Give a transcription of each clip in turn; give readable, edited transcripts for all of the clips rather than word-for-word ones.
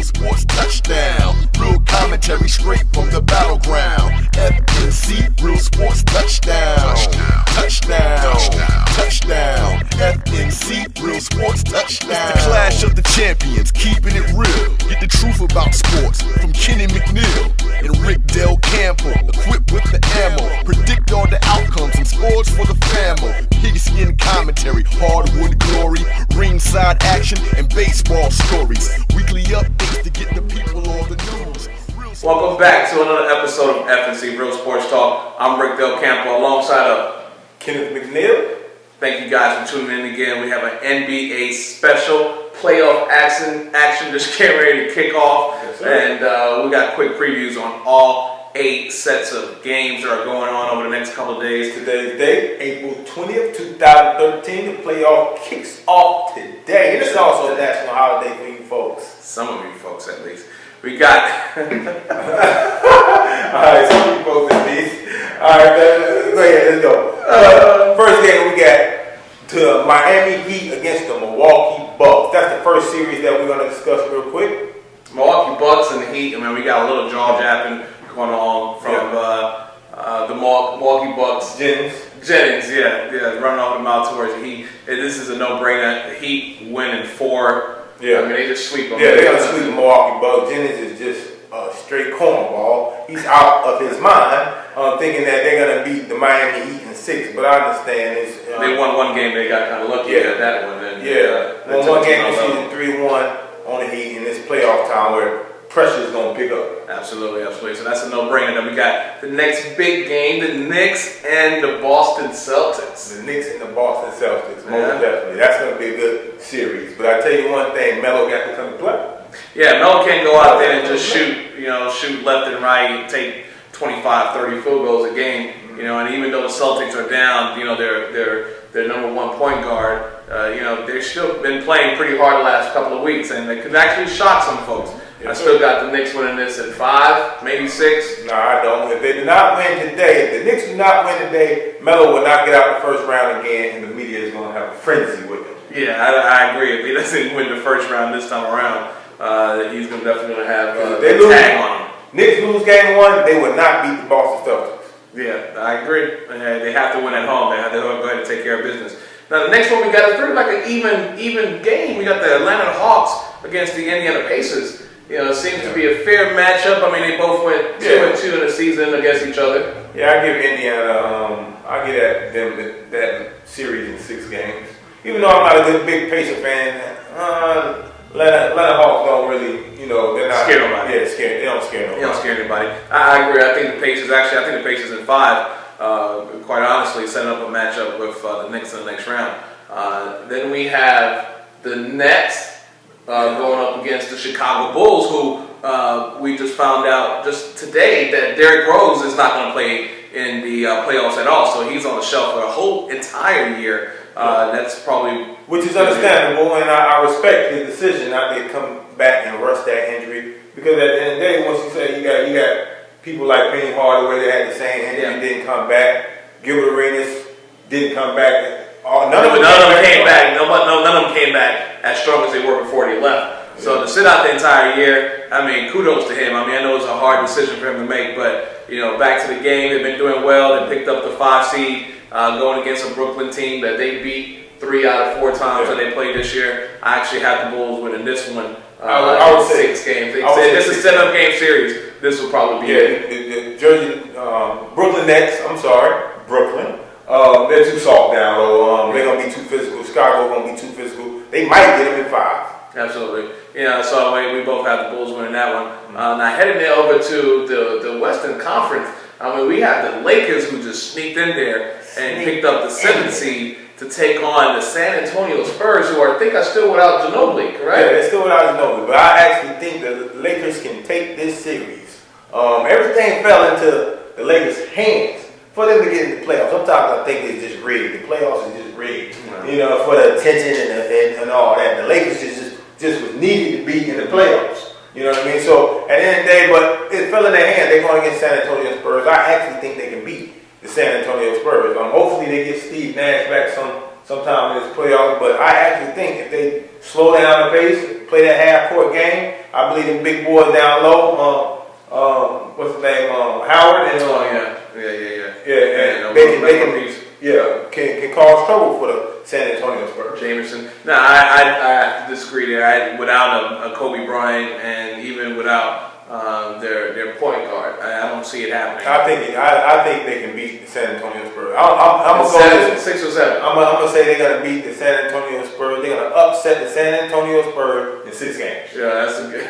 sports touchdown. Real commentary straight from the battleground. FNC, real sports touchdown. Touchdown. Touchdown. FNC, real sports touchdown. It's the clash of the champions, keeping it real. Get the truth about sports from Kenny McNeil and Rick Del Campo. Equipped with the ammo, predict all the outcomes and scores for the family. Pigskin commentary, hardwood glory, ringside action, and baseball stories. Weekly updates to get the people all the news. Welcome back to another episode of FNC Real Sports Talk. I'm Rick Del Campo alongside of Kenneth McNeil. Thank you guys for tuning in again. We have an NBA special playoff action just getting ready to kick off. Yes, and we got quick previews on all 8 sets of games that are going on over the next couple of days. Today's date, April 20th, 2013. The playoff kicks off today. This is also a national holiday for you folks. Some of you folks, at least. We got... Alright, some of you folks at least. Alright, go ahead, let's go. First game we got to Miami Heat against the Milwaukee Bucks. That's the first series that we're going to discuss real quick. Milwaukee Bucks and the Heat. I mean, we got a little jaw japping going on from the Milwaukee Bucks. Jennings, yeah, running off the mouth towards the Heat. This is a no-brainer. The Heat winning 4. Yeah, I mean, they just sweep them. Yeah, they're going to sweep the Milwaukee Bucks. Jennings is just a straight cornball. He's out of his mind, thinking that they're going to beat the Miami Heat in 6. But I understand it's... they won one game. They got kind of lucky at that one. Then, won one game this season, 3-1 on the Heat in this playoff time where pressure is going to pick up. Absolutely. So that's a no-brainer. Then we got the next big game, the Knicks and the Boston Celtics. The Knicks and the Boston Celtics, most definitely. That's going to be a good series. But I tell you one thing, Melo got to come to play. Yeah, Melo can't go out there and just shoot left and right, take 25, 30 field goals a game. And even though the Celtics are down, their number one point guard, they've still been playing pretty hard the last couple of weeks, and they could actually shock some folks. I still got the Knicks winning this at 5, maybe 6. No, I don't. If they do not win today, if the Knicks do not win today, Melo will not get out the first round again, and the media is going to have a frenzy with him. Yeah, I agree. If he doesn't win the first round this time around, he's going to have a tag on him. Knicks lose game 1, they will not beat the Boston Celtics. Yeah, I agree. They have to win at home. They have to go ahead and take care of business. Now, the next one we got is pretty like an even game. We got the Atlanta Hawks against the Indiana Pacers. It seems to be a fair matchup. I mean, they both went 2-2 in the season against each other. Yeah, I give Indiana, I give them that series in 6 games. Even though I'm not a big Pacer fan, Atlanta Hawks don't really, they're not scare nobody. Yeah, they don't scare nobody. They don't scare anybody. I agree. I think the Pacers in 5, quite honestly, setting up a matchup with the Knicks in the next round. Then we have the Nets. Going up against the Chicago Bulls, who we just found out just today that Derrick Rose is not going to play in the playoffs at all. So he's on the shelf for a whole entire year. That's probably... Which is understandable, and I respect his decision not to come back and rush that injury. Because at the end of the day, once you say you got people like Penny Hardaway that had the same injury, didn't come back. Gilbert Arenas didn't come back. None of them came back. None of them came back as strong as they were before they left. So to sit out the entire year, I mean, kudos to him. I mean, I know it's a hard decision for him to make, but back to the game. They've been doing well. They picked up the 5 seed, going against a Brooklyn team that they beat 3 out of 4 times that they played this year. I actually had the Bulls winning this one. I would say 6 games. This is a 7-game series. This will probably be it. The Brooklyn Nets. I'm sorry, Brooklyn. They're too soft down low. They're going to be too physical. Chicago's going to be too physical. They might get them in 5. Absolutely. So we both have the Bulls winning that one. Now heading there over to the Western Conference, I mean, we have the Lakers who just sneaked in there and picked up the 7th seed to take on the San Antonio Spurs, who I think are still without Ginobili, correct? Yeah, they're still without Ginobili. But I actually think the Lakers can take this series. Everything fell into the Lakers' hands for them to get in the playoffs. Sometimes I think it's just rigged. The playoffs is just rigged. For the attention and all that. The Lakers just was needed to be in the playoffs. You know what I mean? So at the end of the day, but it fell in their hand. They're going against San Antonio Spurs. I actually think they can beat the San Antonio Spurs. Hopefully they get Steve Nash back sometime in this playoffs. But I actually think if they slow down the pace, play that half-court game, I believe them big boys down low. What's his name? Howard and can cause trouble for the San Antonio Spurs. Jameson. No, I disagree there. Without a Kobe Bryant and even without their point guard, I don't see it happening. I think they can beat the San Antonio Spurs. I'm gonna go 6 or 7. I'm gonna say they're gonna beat the San Antonio Spurs. They're gonna upset the San Antonio Spurs in 6 games. Yeah, that's a good.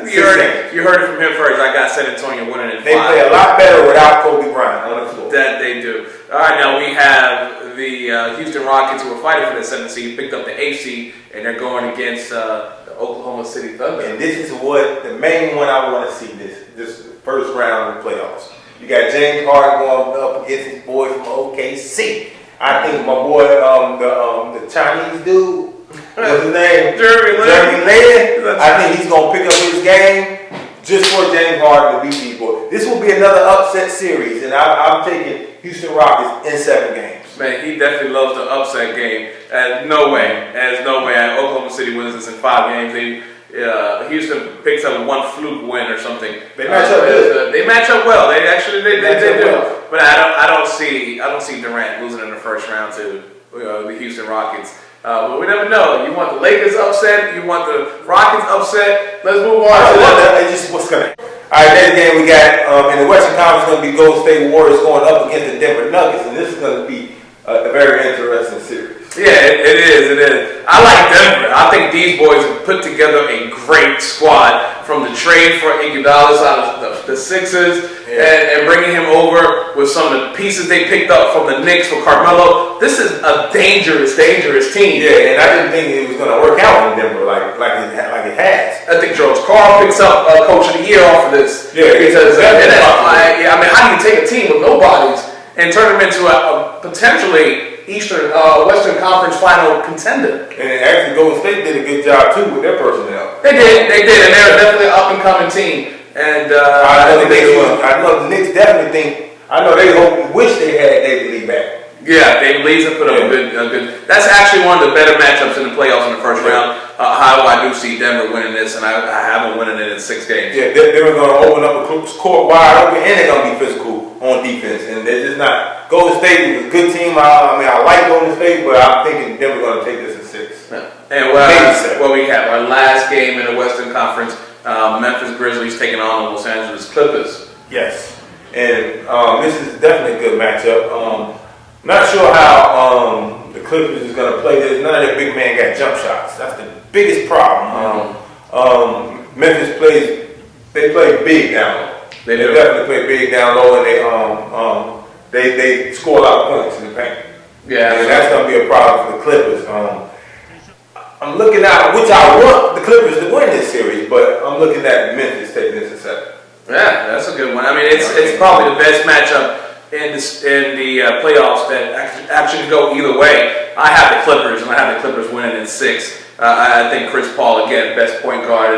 You heard it from him first. I got San Antonio winning in 5. They play a lot better without Kobe Bryant on the floor. That they do. All right, now we have the Houston Rockets, who are fighting for the 7th seed, picked up the 8th seed, and they're going against the Oklahoma City Thunder. And this is what the main one I want to see this first round of the playoffs. You got James Harden going up against his boy from OKC. I think my boy, the Chinese dude, what's his name? Jeremy Lin. I think he's gonna pick up his game just for James Harden to beat these boys. This will be another upset series, and I'm taking Houston Rockets in 7 games. Man, he definitely loves the upset game. No way. Oklahoma City wins this in 5 games. Houston picks up one fluke win or something. They match up good. They match up well. They do. Well. But I don't see Durant losing in the first round to the Houston Rockets. But we never know. You want the Lakers upset. You want the Rockets upset. Let's move on. It's just what's coming. All right, next game we got in the Western Conference going to be Golden State Warriors going up against the Denver Nuggets, and this is going to be a very interesting series. Yeah, it is. I like Denver. I think these boys have put together a great squad from the trade for Iguodala out of the Sixers and bringing him over with some of the pieces they picked up from the Knicks for Carmelo. This is a dangerous team. Yeah, and I didn't think it was going to work out in Denver like it has. I think George Karl picks up Coach of the Year off of this. Yeah, because how do you take a team with nobodies and turn them into a potentially Western Conference Final contender? And actually, Golden State did a good job too with their personnel. They did, and they're definitely an up and coming team. And I know the Knicks definitely think. I know they wish they had David Lee back. Yeah, David Lee's put up a good. That's actually one of the better matchups in the playoffs in the first round. How I do see Denver winning this, and I have them winning it in 6 games. Yeah, they're going to open up the court wide open, and they're going to be physical on defense. And they're just not. Golden State is a good team. I like Golden State, but I'm thinking Denver going to take this in 6. Yeah. And what we have our last game in the Western Conference. Memphis Grizzlies taking on the Los Angeles Clippers. Yes, and this is definitely a good matchup. Not sure how the Clippers is going to play this. None of their big men got jump shots. That's the biggest problem. Memphis they play big down low. They definitely play big down low, and they score a lot of points in the paint. Yeah, and that's going to be a problem for the Clippers. I'm looking at which I want the Clippers to win this series, but I'm looking at Memphis taking this in 7. Yeah, that's a good one. I mean, it's probably the best matchup in the playoffs that actually go either way. I have the Clippers, and I have the Clippers winning in 6. I think Chris Paul, again, best point guard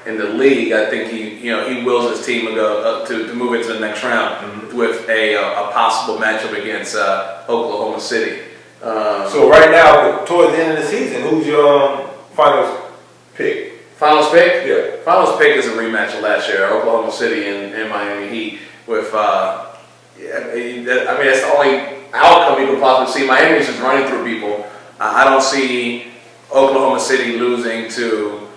in the league. I think he wills his team to go to move into the next round with a possible matchup against Oklahoma City. So right now, towards the end of the season, who's your finals pick? Finals pick? Yeah. Finals pick is a rematch of last year, Oklahoma City and Miami Heat. With I mean, that's the only outcome you can possibly see. Miami's just running through people. I don't see Oklahoma City losing to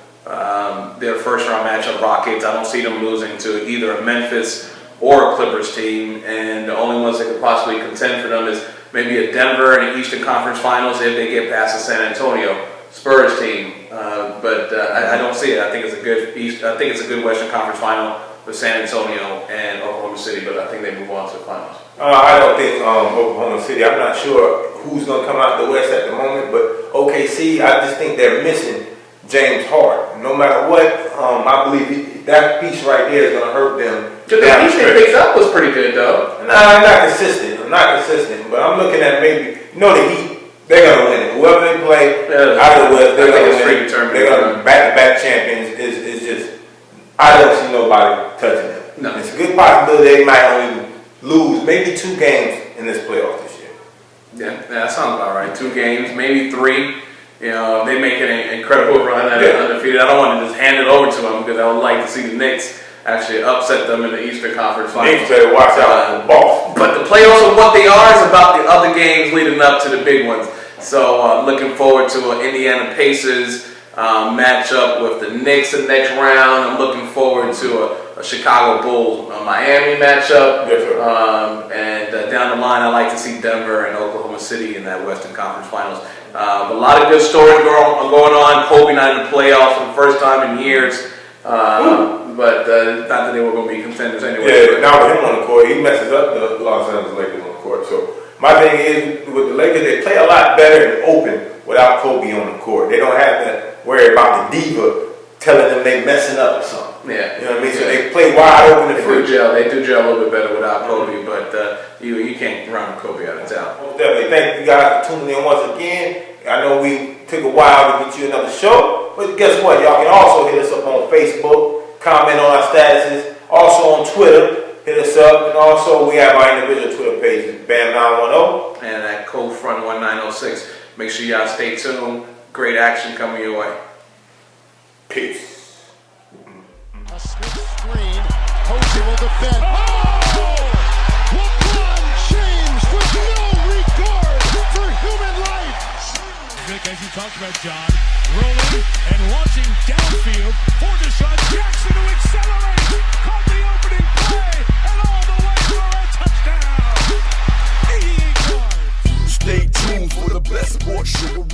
their first round matchup Rockets. I don't see them losing to either a Memphis or a Clippers team. And the only ones that could possibly contend for them is maybe a Denver in the Eastern Conference Finals if they get past the San Antonio Spurs team. But I don't see it. I think it's a good Western Conference Final with San Antonio and Oklahoma City, but I think they move on to the finals. I don't think Oklahoma City. I'm not sure who's going to come out of the West at the moment, but OKC, I just think they're missing James Harden. No matter what, I believe that piece right there is going to hurt them. The piece they picked up was pretty good, though. Nah, I'm not consistent. But I'm looking at maybe, the Heat, they're going to win it. Whoever they play out of the West, they're going to win it. They're going to be back-to-back champions. It's just, I don't see nobody touching them. No. It's a good possibility they might only lose maybe 2 games in this playoff this year. Yeah, that sounds about right. 2 games, maybe 3. They make an incredible run at undefeated. I don't want to just hand it over to them, because I would like to see the Knicks actually upset them in the Eastern Conference Finals. Knicks better watch out for Boston. But the playoffs are what they are. It's about the other games leading up to the big ones. So looking forward to an Indiana Pacers matchup with the Knicks in the next round. I'm looking forward to a Chicago Bulls Miami matchup. Yes, sir. And down the line, I like to see Denver and Oklahoma City in that Western Conference Finals. A lot of good stories going on. Kobe not in the playoffs for the first time in years. But not that they were going to be contenders anyway. Yeah, now with him on the court, he messes up the Los Angeles Lakers on the court. So my thing is, with the Lakers, they play a lot better and open without Kobe on the court. They don't have to worry about the diva telling them they messing up or something. Yeah. You know what I mean? So they play wide open and free. They do gel a little bit better without Kobe, but you can't run Kobe out of town. Most definitely. Thank you guys for tuning in once again. I know we took a while to get you another show, but guess what? Y'all can also hit us up on Facebook, comment on our statuses, also on Twitter. Hit us up, and also we have our individual Twitter pages, BAM910 and at Cold Front 1906. Make sure y'all stay tuned. Great action coming your way. Peace. A Smith screen. Posey will defend. Oh! LeBron James with no regard for human life. Vic, as you talked about, John, rolling and launching downfield for Deshaun Jackson to accelerate. Caught the opening play and all the way for a touchdown. 88 yards. Stay tuned for the best sports show